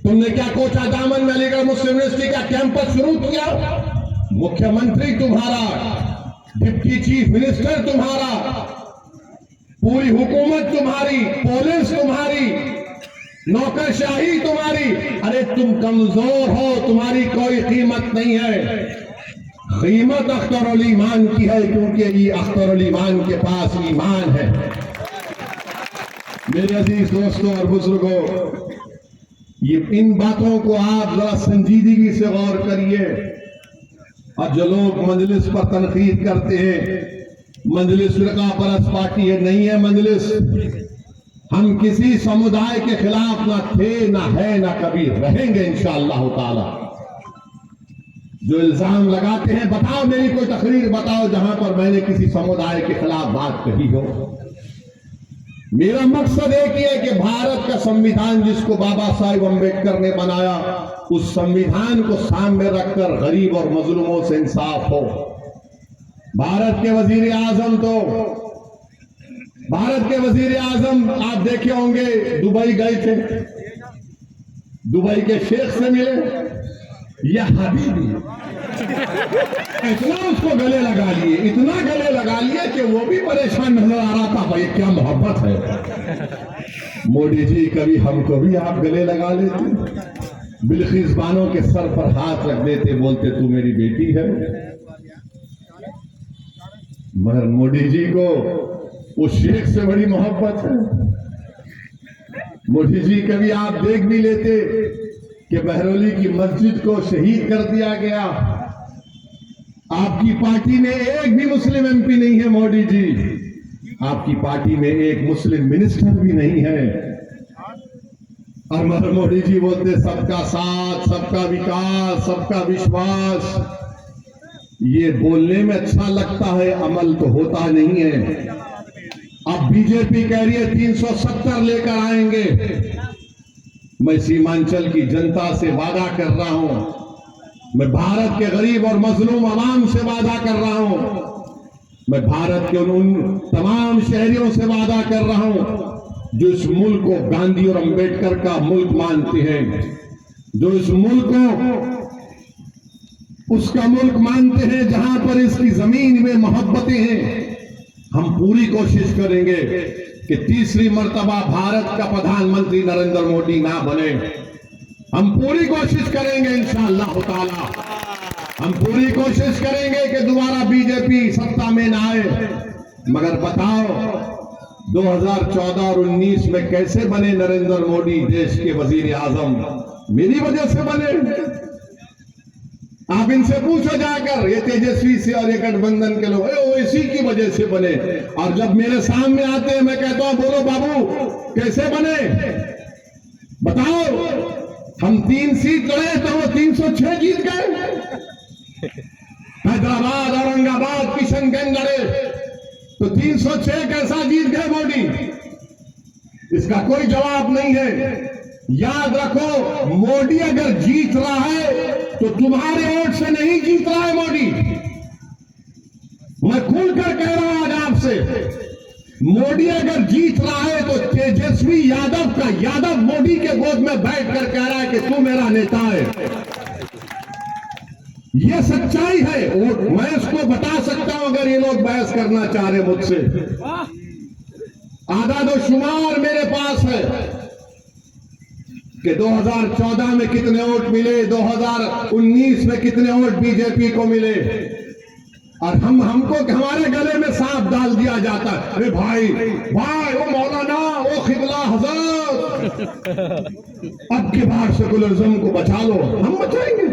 तुमने क्या कोचा दामन में अलीगढ़ मुस्लिम यूनिवर्सिटी का कैंपस शुरू किया? मुख्यमंत्री तुम्हारा, डिप्टी चीफ मिनिस्टर तुम्हारा, पूरी हुकूमत तुम्हारी, पुलिस तुम्हारी, नौकरशाही तुम्हारी। अरे तुम कमजोर हो, तुम्हारी कोई कीमत नहीं है। कीमत अख्तरुल ईमान की है, क्योंकि ये अख्तरुल ईमान के पास ईमान है। मेरे अजीज दोस्तों और बुजुर्गों, ये इन बातों को आप जरा संजीदगी से गौर करिए। और जो लोग मजलिस पर तनकीद करते हैं, मजलिस फिरका परस्त पार्टी है, नहीं है मजलिस। हम किसी समुदाय के खिलाफ ना थे, ना है, ना कभी रहेंगे इंशाअल्लाह ताला। जो इल्जाम लगाते हैं, बताओ मेरी कोई तकरीर बताओ जहां पर मैंने किसी समुदाय के खिलाफ बात कही हो। मेरा मकसद एक ही है कि भारत का संविधान जिसको बाबा साहिब अम्बेडकर ने बनाया, उस संविधान को सामने रखकर गरीब और मजलूमों से इंसाफ हो। भारत के वजीर आजम आप देखे होंगे, दुबई गए थे, दुबई के शेख से मिले, या हबीबी इतना उसको गले लगा लिए, इतना गले लगा लिए कि वो भी परेशान नजर आ रहा था। भाई क्या मोहब्बत है। मोदी जी, कभी हमको भी आप गले लगा लेते, बिल्किस बानो के सर पर हाथ रख देते, बोलते तू मेरी बेटी है। मगर मोदी जी को उस शेख से बड़ी मोहब्बत है। मोदी जी कभी आप देख भी लेते कि बहरौली की मस्जिद को शहीद कर दिया गया। आपकी पार्टी में एक भी मुस्लिम एमपी नहीं है मोदी जी, आपकी पार्टी में एक मुस्लिम मिनिस्टर भी नहीं है। और मगर मोदी जी बोलते सबका साथ, सबका विकास, सबका विश्वास। ये बोलने में अच्छा लगता है, अमल तो होता नहीं है। अब बीजेपी कह रही है 370 लेकर आएंगे। मैं सीमांचल की जनता से वादा कर रहा हूं, मैं भारत के गरीब और मजलूम आवाम से वादा कर रहा हूं, मैं भारत के उन तमाम शहरियों से वादा कर रहा हूं जो इस मुल्क को गांधी और अंबेडकर का मुल्क मानते हैं, जो इस मुल्क को उसका मुल्क मानते हैं जहां पर इसकी जमीन में मोहब्बतें हैं। हम पूरी कोशिश करेंगे कि तीसरी मर्तबा भारत का प्रधानमंत्री नरेंद्र मोदी ना बने। हम पूरी कोशिश करेंगे इंशाअल्लाह ताला, हम पूरी कोशिश करेंगे कि दोबारा बीजेपी सत्ता में ना आए। मगर बताओ 2014 और 19 में कैसे बने नरेंद्र मोदी देश के वजीर आजम? मेरी वजह से बने। आप इनसे पूछो जाकर, ये तेजस्वी से और ये गठबंधन के लोग, वो इसी की वजह से बने। और जब मेरे सामने आते हैं मैं कहता हूं बोलो बाबू कैसे बने, बताओ। हम 3 सीट लड़े तो वो 306 जीत गए। हैदराबाद, औरंगाबाद, किशनगंज लड़े तो 306 कैसा जीत गए मोदी? इसका कोई जवाब नहीं है। याद रखो, मोदी अगर जीत रहा है तो तुम्हारे वोट से नहीं जीत रहा है मोदी। मैं खुलकर कह रहा हूं आज आपसे, मोदी अगर जीत रहा है तो तेजस्वी यादव का यादव मोदी के गोद में बैठकर कह रहा है कि तू मेरा नेता है। यह सच्चाई है, और मैं उसको बता सकता हूं अगर ये लोग बहस करना चाह रहे मुझसे। आदाद शुमार मेरे पास है कि 2014 में कितने वोट मिले, 2019 में कितने वोट बीजेपी को मिले। और हमको हमारे गले में सांप डाल दिया जाता है, अरे भाई वो मौलाना, वो खिबला हजरत, अब की बार सेकुलरिज्म को बचा लो। हम बचाएंगे?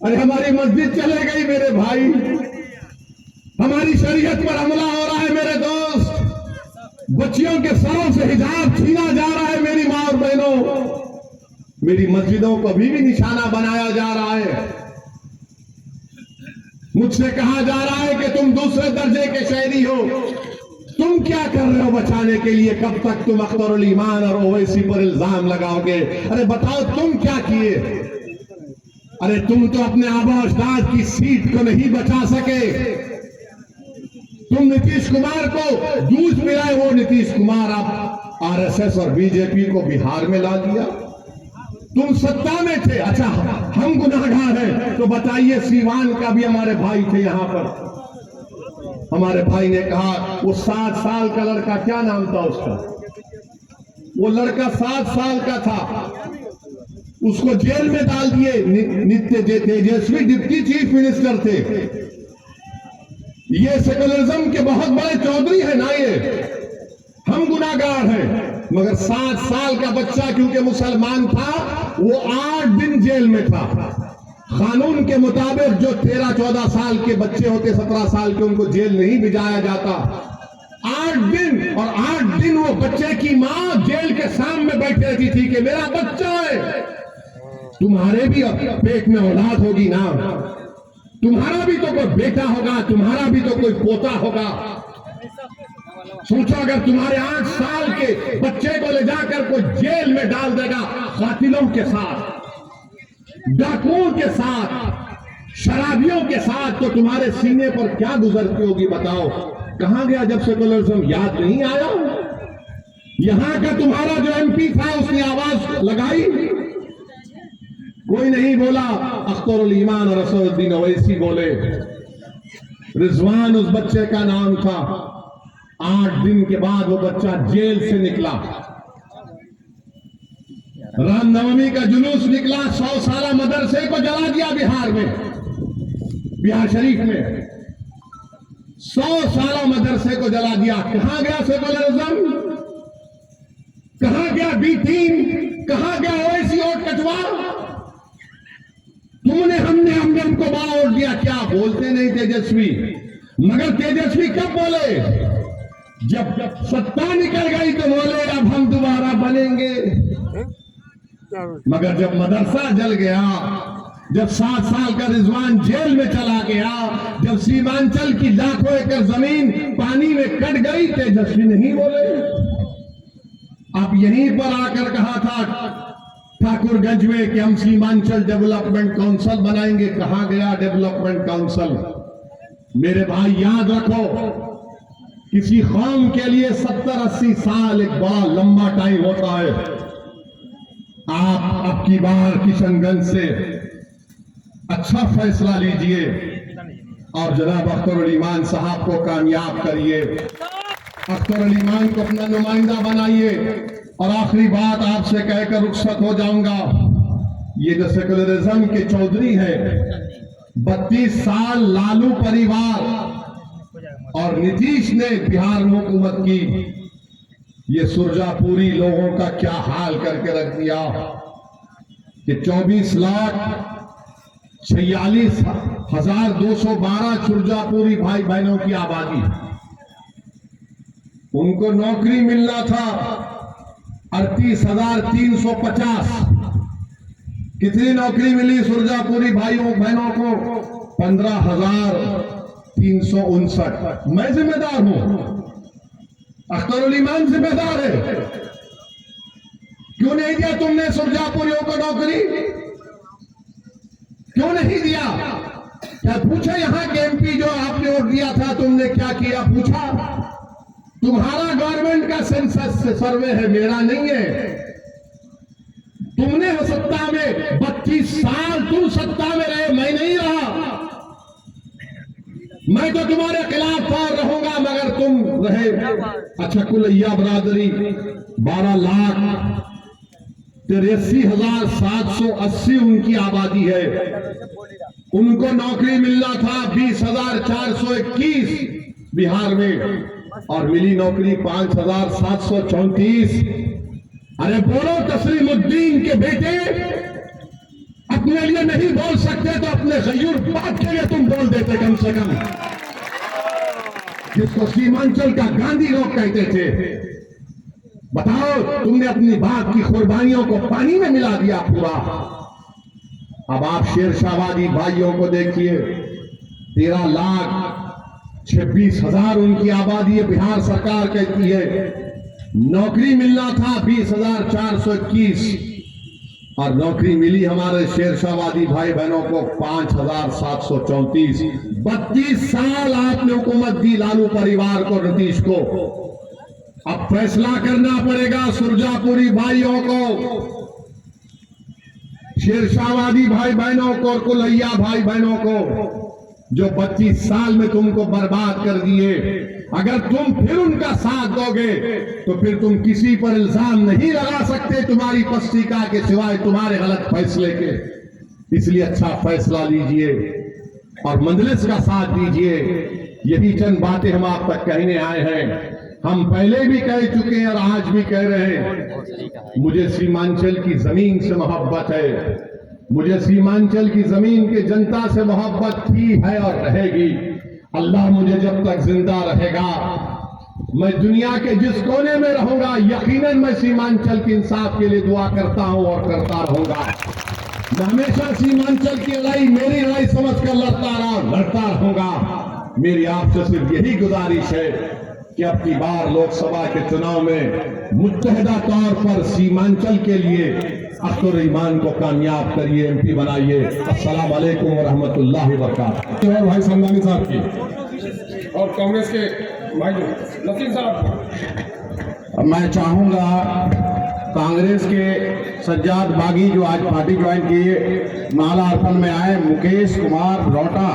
अरे हमारी मस्जिद चले गई मेरे भाई, हमारी शरीयत पर हमला हो रहा है मेरे दोस्त, बच्चियों के सरों से हिजाब छीना जा रहा है मेरी मां और बहनों, मेरी मस्जिदों को भी निशाना बनाया जा रहा है। मुझसे कहा जा रहा है कि तुम दूसरे दर्जे के शहरी हो, तुम क्या कर रहे हो बचाने के लिए? कब तक तुम अख्तरुल ईमान और ओवैसी पर इल्जाम लगाओगे? अरे बताओ तुम क्या किए? अरे तुम तो अपने आबा अजदाद की सीट को नहीं बचा सके। तुम नीतीश कुमार को जूझ मिलाए, वो नीतीश कुमार आप आरएसएस और बीजेपी को बिहार में ला दिया। तुम सत्ता में थे, अच्छा हम गुनाहगार हैं, तो बताइए सीवान का भी हमारे भाई थे यहां पर। हमारे भाई ने कहा वो 7 साल का लड़का, क्या नाम था उसका, वो लड़का 7 साल का था, उसको जेल में डाल दिए। नित्य तेजस्वी डिप्टी चीफ मिनिस्टर थे। ये सेकुलरिज्म के बहुत बड़े चौधरी है ना ये। हम गुनाहगार हैं, मगर 7 साल का बच्चा क्योंकि मुसलमान था वो 8 दिन जेल में था। कानून के मुताबिक जो 13-14 साल के बच्चे होते, 17 साल के, उनको जेल नहीं भेजाया जाता। 8 दिन, और 8 दिन वो बच्चे की मां जेल के सामने बैठी रहती थी कि मेरा बच्चा है। तुम्हारे भी पेट में औलाद होगी ना, तुम्हारा भी तो कोई बेटा होगा, तुम्हारा भी तो कोई पोता होगा। सोचो अगर तुम्हारे 8 साल के बच्चे को ले जाकर कोई जेल में डाल देगा, कातिलों के साथ, डाकुओं के साथ, शराबियों के साथ, तो तुम्हारे सीने पर क्या गुजरती होगी बताओ। कहां गया जब सेकुलरिज्म? याद नहीं आया? यहां का तुम्हारा जो एमपी था उसने आवाज लगाई, कोई नहीं बोला। अख्तरुल ईमान और असदुद्दीन ओवैसी बोले। रिजवान उस बच्चे का नाम था। 8 दिन के बाद वो बच्चा जेल से निकला। रामनवमी का जुलूस निकला, 100 साला मदरसे को जला दिया बिहार में, बिहार शरीफ में 100 साला मदरसे को जला दिया। कहां गया सेकुलरिज्म? कहां गया B3? कहां गया ओवैसी और कचवा? तुमने हमने उनको बड़ा वोट दिया, क्या बोलते नहीं तेजस्वी? मगर तेजस्वी कब बोले? जब सत्ता निकल गई तो बोले अब हम दोबारा बनेंगे। मगर जब मदरसा जल गया, जब 7 साल का रिजवान जेल में चला गया, जब सीमांचल की लाखों एकड़ जमीन पानी में कट गई, तेजस्वी नहीं बोले। अब यहीं पर आकर कहा था ठाकुरगंज में कि हम सीमांचल डेवलपमेंट काउंसिल बनाएंगे। कहां गया डेवलपमेंट काउंसिल? मेरे भाई याद रखो, किसी कौम के लिए 70-80 साल एक बड़ा लंबा टाइम होता है। आप अब की बार किशनगंज से अच्छा फैसला लीजिए और जनाब अख्तरुल ईमान साहब को कामयाब करिए, अख्तरुल ईमान को अपना नुमाइंदा बनाइए। और आखिरी बात आपसे कहकर रुखसत हो जाऊंगा, ये जो सेकुलरिज्म के चौधरी है, 32 साल लालू परिवार और नीतीश ने बिहार में हुकूमत की, ये सुरजापुरी लोगों का क्या हाल करके रख दिया कि 24,46,212 सुरजापुरी भाई बहनों की आबादी, उनको नौकरी मिलना था 38,350। कितनी नौकरी मिली सुरजापुरी भाइयों बहनों को? 15,359। मैं जिम्मेदार हूं, अख्तरुल ईमान जिम्मेदार है। क्यों नहीं दिया तुमने सुरजापुरियों को नौकरी? क्यों नहीं दिया? क्या पूछा यहां के एमपी जो आपने वोट दिया था, तुमने क्या किया? पूछा? तुम्हारा गवर्नमेंट का सेंसस सर्वे है, मेरा नहीं है। तुमने सत्ता में 32 साल तुम सत्ता में रहे, मैं नहीं रहा। मैं तो तुम्हारे खिलाफ था, रहूंगा, मगर तुम रहे। अच्छा, कुलैया बरादरी 12,83,780 उनकी आबादी है, उनको नौकरी मिलना था 20,421 बिहार में, और मिली नौकरी 5,734। अरे बोलो, तस्लीमुद्दीन के बेटे अपने लिए नहीं बोल सकते तो अपने गयूर बाप के लिए तुम बोल देते कम से कम, जिसको सीमांचल का गांधी लोग कहते थे। बताओ, तुमने अपनी बाप की कुर्बानियों को पानी में मिला दिया पूरा। अब आप शेरशाहवादी भाइयों को देखिए, 13,26,000 उनकी आबादी है, बिहार सरकार कहती है। नौकरी मिलना था 20,421 और नौकरी मिली हमारे शेरशाहवादी भाई बहनों को 5,734। 32 साल आपने हुकूमत दी लालू परिवार को, नीतीश को। अब फैसला करना पड़ेगा सुरजापुरी भाइयों को। शेरशाहवादी भाई बहनों को और कुल्हैया भाई बहनों को जो 25 साल में तुमको बर्बाद कर दिए, अगर तुम फिर उनका साथ दोगे तो फिर तुम किसी पर इल्जाम नहीं लगा सकते तुम्हारी पस्तिका के सिवाय तुम्हारे गलत फैसले के। इसलिए अच्छा फैसला लीजिए और मंजलिस का साथ दीजिए। यही चंद बातें हम आप तक कहने आए हैं। हम पहले भी कह चुके हैं और आज भी कह रहे हैं, मुझे सीमांचल की जमीन से मोहब्बत है, मुझे सीमांचल की जमीन की जनता से मोहब्बत थी, है और रहेगी। अल्लाह मुझे जब तक जिंदा रहेगा, मैं दुनिया के जिस कोने में रहूंगा, यकीनन मैं सीमांचल के इंसाफ के लिए दुआ करता हूं और करता रहूंगा। मैं हमेशा सीमांचल की लड़ाई मेरी लड़ाई समझकर लड़ता रहूंगा। मेरी आपसे सिर्फ यही गुजारिश है कि अब की बार लोकसभा के चुनाव में मुत्तहिदा तौर पर सीमांचल के लिए अख्तर ईमान को कामयाब करिए, एमपी बनाइए। अस्सलाम वालेकुम व रहमतुल्लाहि व बरकातहू। भाई समदानी साहब की और कांग्रेस के भाई नसीम साहब। मैं चाहूंगा कांग्रेस के सज्जाद बागी जो आज पार्टी ज्वाइन किए माला अर्पण में आए, मुकेश कुमार रोटा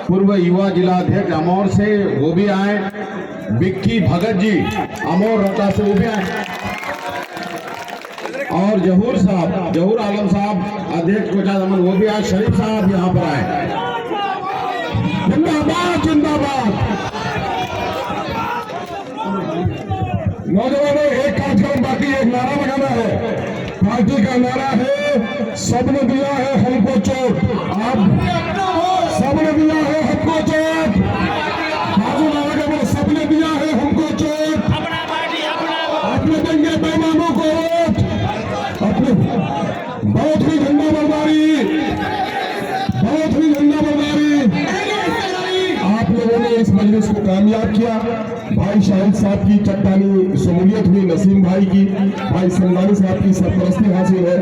पूर्व युवा जिलाध्यक्ष अमौर से वो भी आए, विक्की भगत जी अमौर रोटा से वो भी आए, और जहूर आलम साहब अध्यक्ष कोचाद अमन वो भी आए, शरीफ साहब यहाँ पर आए। जिंदाबाद जिंदाबाद। नौजवानों, एक कार्यक्रम बाकी, एक नारा लगाना है। पार्टी का नारा है, सबने दिया है हमको चोट, आप सबने दिया है हमको चोट। बाजू नारा के बोले, सबने दिया है हमको चोट, अपने देंगे बेईमानों को वोट। अपने बहुत ही झंडा बरदारी, बहुत ही झंडा बरदारी। आप लोगों ने इस मजलिस को कामयाब किया। भाई शाहिद साहब की चट्टानी शमूलियत हुई, नसीम भाई की, भाई समदानी साहब की सरपरस्ती हासिल है।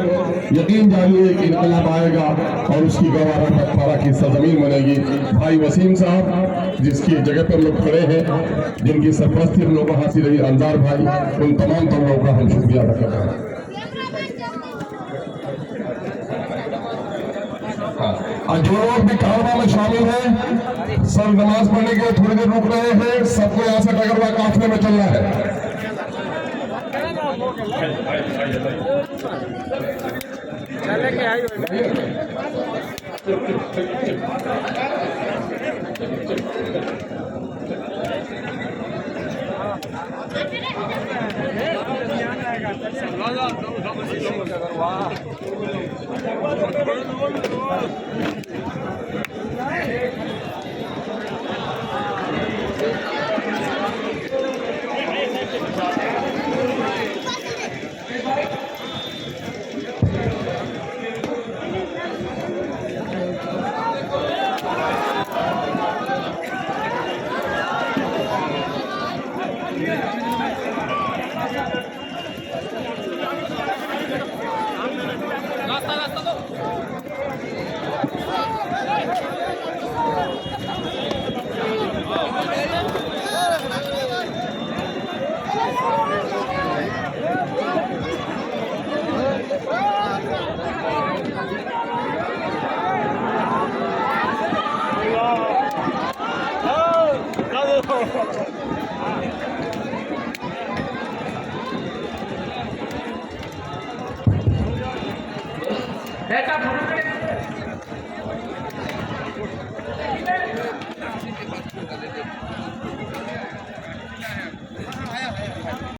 यकीन जानिए कि इनकलाब आएगा और उसकी गवाह पटपारा की सरजमीन बनेगी। भाई वसीम साहब जिसकी जगह पर लोग खड़े हैं, जिनकी सरपरस्ती हम लोग को हासिल रही, अंजार भाई, उन तमाम लोगों का हम शुक्रिया अदा करते हैं। और जो लोग भी कारवां में शामिल हैं, सब नमाज पढ़ने के लिए थोड़ी देर रुक रहे हैं। सबको यहाँ से डगरवा काफिले में चलना है। ऐसा